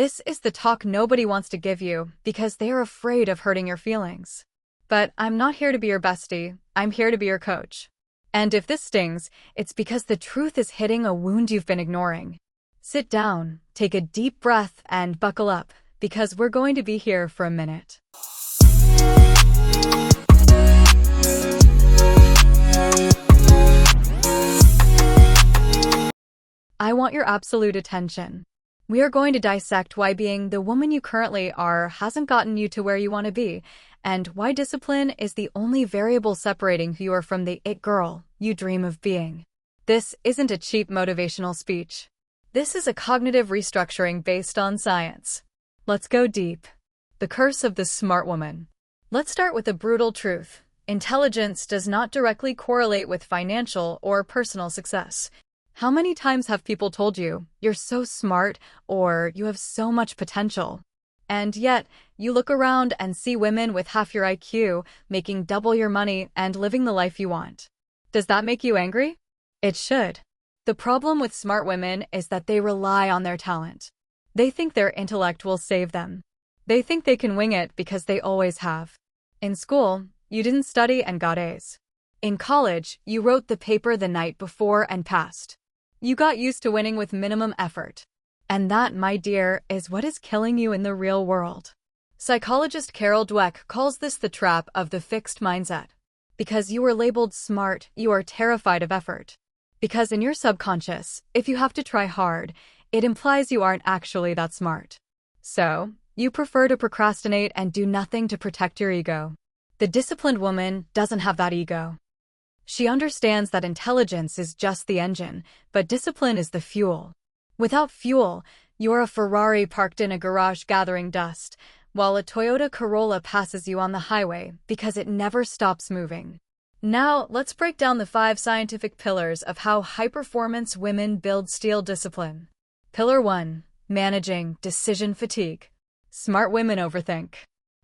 This is the talk nobody wants to give you because they are afraid of hurting your feelings. But I'm not here to be your bestie, I'm here to be your coach. And if this stings, it's because the truth is hitting a wound you've been ignoring. Sit down, take a deep breath, and buckle up, because we're going to be here for a minute. I want your absolute attention. We are going to dissect why being the woman you currently are hasn't gotten you to where you want to be, and why discipline is the only variable separating who you are from the it girl you dream of being. This isn't a cheap motivational speech. This is a cognitive restructuring based on science. Let's go deep. The curse of the smart woman. Let's start with a brutal truth. Intelligence does not directly correlate with financial or personal success. How many times have people told you, you're so smart, or you have so much potential? And yet, you look around and see women with half your IQ, making double your money and living the life you want. Does that make you angry? It should. The problem with smart women is that they rely on their talent. They think their intellect will save them. They think they can wing it because they always have. In school, you didn't study and got A's. In college, you wrote the paper the night before and passed. You got used to winning with minimum effort. And that, my dear, is what is killing you in the real world. Psychologist Carol Dweck calls this the trap of the fixed mindset. Because you were labeled smart, you are terrified of effort. Because in your subconscious, if you have to try hard, it implies you aren't actually that smart. So, you prefer to procrastinate and do nothing to protect your ego. The disciplined woman doesn't have that ego. She understands that intelligence is just the engine, but discipline is the fuel. Without fuel, you're a Ferrari parked in a garage gathering dust, while a Toyota Corolla passes you on the highway because it never stops moving. Now, let's break down the 5 scientific pillars of how high-performance women build steel discipline. Pillar 1. Managing decision fatigue. Smart women overthink.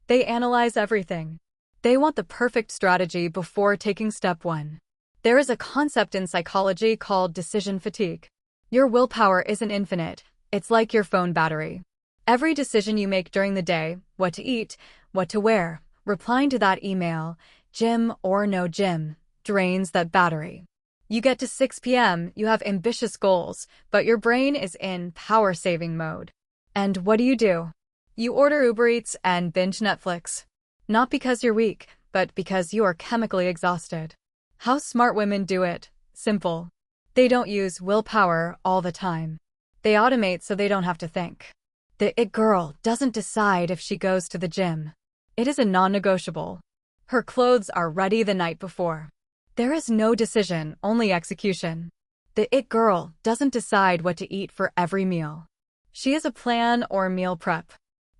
They analyze everything. They want the perfect strategy before taking step 1. There is a concept in psychology called decision fatigue. Your willpower isn't infinite. It's like your phone battery. Every decision you make during the day, what to eat, what to wear, replying to that email, gym or no gym, drains that battery. You get to 6 p.m., you have ambitious goals, but your brain is in power-saving mode. And what do? You order Uber Eats and binge Netflix. Not because you're weak, but because you are chemically exhausted. How smart women do it? Simple. They don't use willpower all the time. They automate so they don't have to think. The it girl doesn't decide if she goes to the gym. It is a non-negotiable. Her clothes are ready the night before. There is no decision, only execution. The it girl doesn't decide what to eat for every meal. She has a plan or meal prep.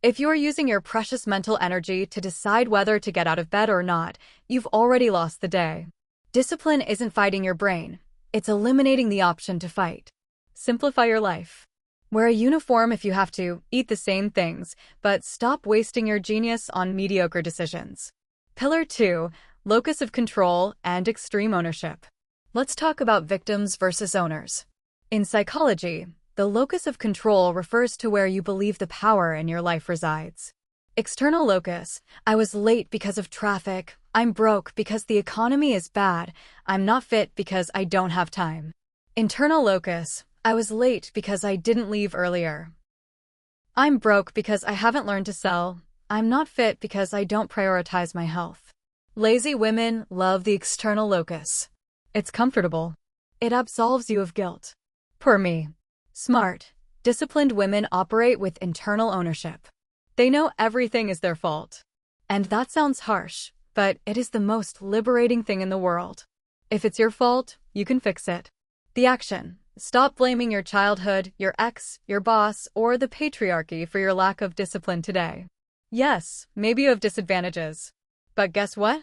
If you're using your precious mental energy to decide whether to get out of bed or not, you've already lost the day. Discipline isn't fighting your brain. It's eliminating the option to fight. Simplify your life. Wear a uniform if you have to, eat the same things, but stop wasting your genius on mediocre decisions. Pillar 2. Locus of control and extreme ownership. Let's talk about victims versus owners. In psychology, the locus of control refers to where you believe the power in your life resides. External locus: I was late because of traffic, I'm broke because the economy is bad, I'm not fit because I don't have time. Internal locus: I was late because I didn't leave earlier. I'm broke because I haven't learned to sell, I'm not fit because I don't prioritize my health. Lazy women love the external locus. It's comfortable. It absolves you of guilt. Poor me. Smart, disciplined women operate with internal ownership. They know everything is their fault. And that sounds harsh, but it is the most liberating thing in the world. If it's your fault, you can fix it. The action: stop blaming your childhood, your ex, your boss, or the patriarchy for your lack of discipline today. Yes, maybe you have disadvantages. But guess what?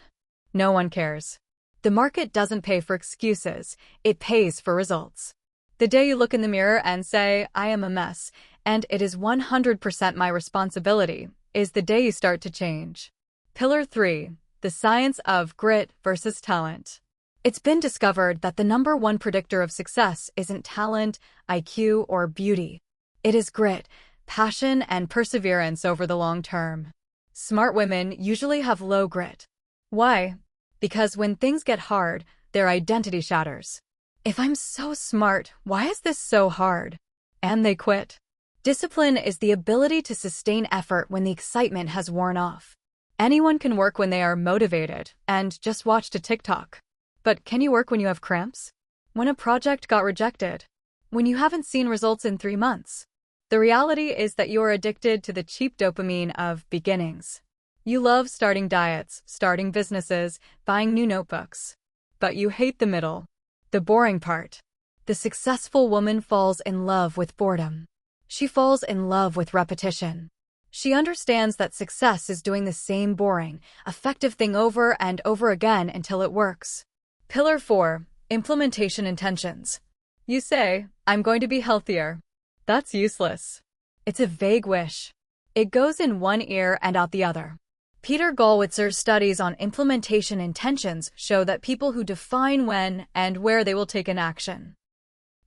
No one cares. The market doesn't pay for excuses, it pays for results. The day you look in the mirror and say, I am a mess, and it is 100% my responsibility, is the day you start to change. Pillar 3. The science of grit versus talent. It's been discovered that the #1 predictor of success isn't talent, IQ, or beauty. It is grit, passion, and perseverance over the long term. Smart women usually have low grit. Why? Because when things get hard, their identity shatters. If I'm so smart, why is this so hard? And they quit. Discipline is the ability to sustain effort when the excitement has worn off. Anyone can work when they are motivated and just watched a TikTok. But can you work when you have cramps? When a project got rejected? When you haven't seen results in 3 months? The reality is that you are addicted to the cheap dopamine of beginnings. You love starting diets, starting businesses, buying new notebooks. But you hate the middle, the boring part. The successful woman falls in love with boredom. She falls in love with repetition. She understands that success is doing the same boring, effective thing over and over again until it works. Pillar 4. Implementation intentions. You say, I'm going to be healthier. That's useless. It's a vague wish. It goes in one ear and out the other. Peter Gollwitzer's studies on implementation intentions show that people who define when and where they will take an action.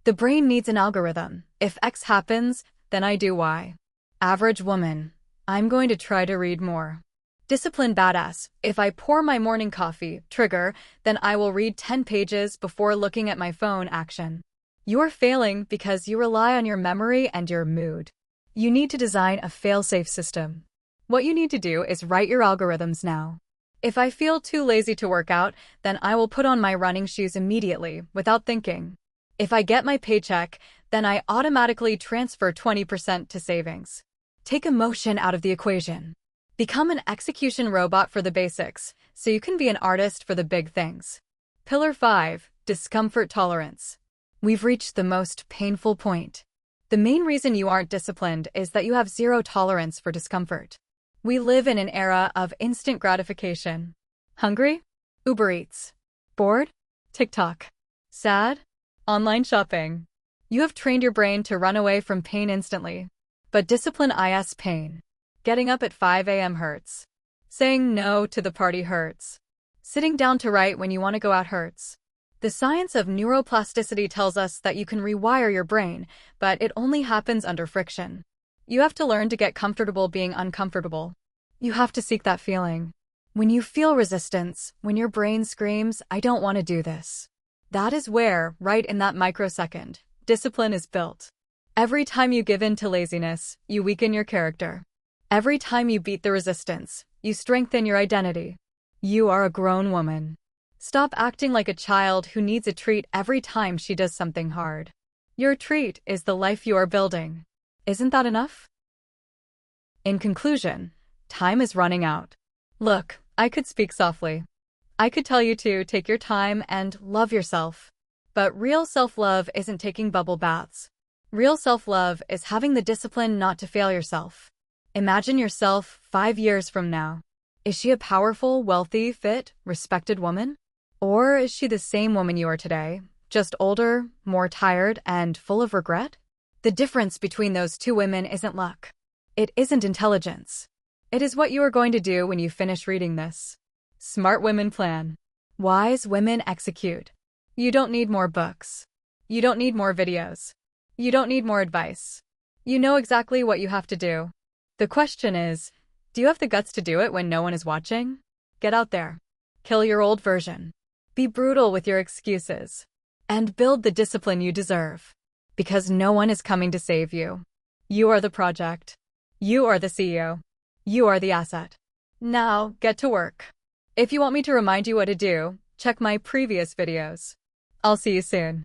The brain needs an algorithm. If X happens, then I do Y. Average woman. I'm going to try to read more. Disciplined badass. If I pour my morning coffee, trigger, then I will read 10 pages before looking at my phone, action. You're failing because you rely on your memory and your mood. You need to design a fail-safe system. What you need to do is write your algorithms now. If I feel too lazy to work out, then I will put on my running shoes immediately, without thinking. If I get my paycheck, then I automatically transfer 20% to savings. Take emotion out of the equation. Become an execution robot for the basics, so you can be an artist for the big things. Pillar 5. Discomfort tolerance. We've reached the most painful point. The main reason you aren't disciplined is that you have zero tolerance for discomfort. We live in an era of instant gratification. Hungry? Uber Eats. Bored? TikTok. Sad? Online shopping. You have trained your brain to run away from pain instantly. But discipline is pain. Getting up at 5 a.m. hurts. Saying no to the party hurts. Sitting down to write when you want to go out hurts. The science of neuroplasticity tells us that you can rewire your brain, but it only happens under friction. You have to learn to get comfortable being uncomfortable. You have to seek that feeling. When you feel resistance, when your brain screams, I don't want to do this. That is where, right in that microsecond, discipline is built. Every time you give in to laziness, you weaken your character. Every time you beat the resistance, you strengthen your identity. You are a grown woman. Stop acting like a child who needs a treat every time she does something hard. Your treat is the life you are building. Isn't that enough? In conclusion, time is running out. Look, I could speak softly. I could tell you to take your time and love yourself. But real self-love isn't taking bubble baths. Real self-love is having the discipline not to fail yourself. Imagine yourself 5 years from now. Is she a powerful, wealthy, fit, respected woman? Or is she the same woman you are today, just older, more tired, and full of regret? The difference between those two women isn't luck. It isn't intelligence. It is what you are going to do when you finish reading this. Smart women plan. Wise women execute. You don't need more books. You don't need more videos. You don't need more advice. You know exactly what you have to do. The question is, do you have the guts to do it when no one is watching? Get out there. Kill your old version. Be brutal with your excuses. And build the discipline you deserve. Because no one is coming to save you. You are the project. You are the CEO. You are the asset. Now, get to work. If you want me to remind you what to do, check my previous videos. I'll see you soon.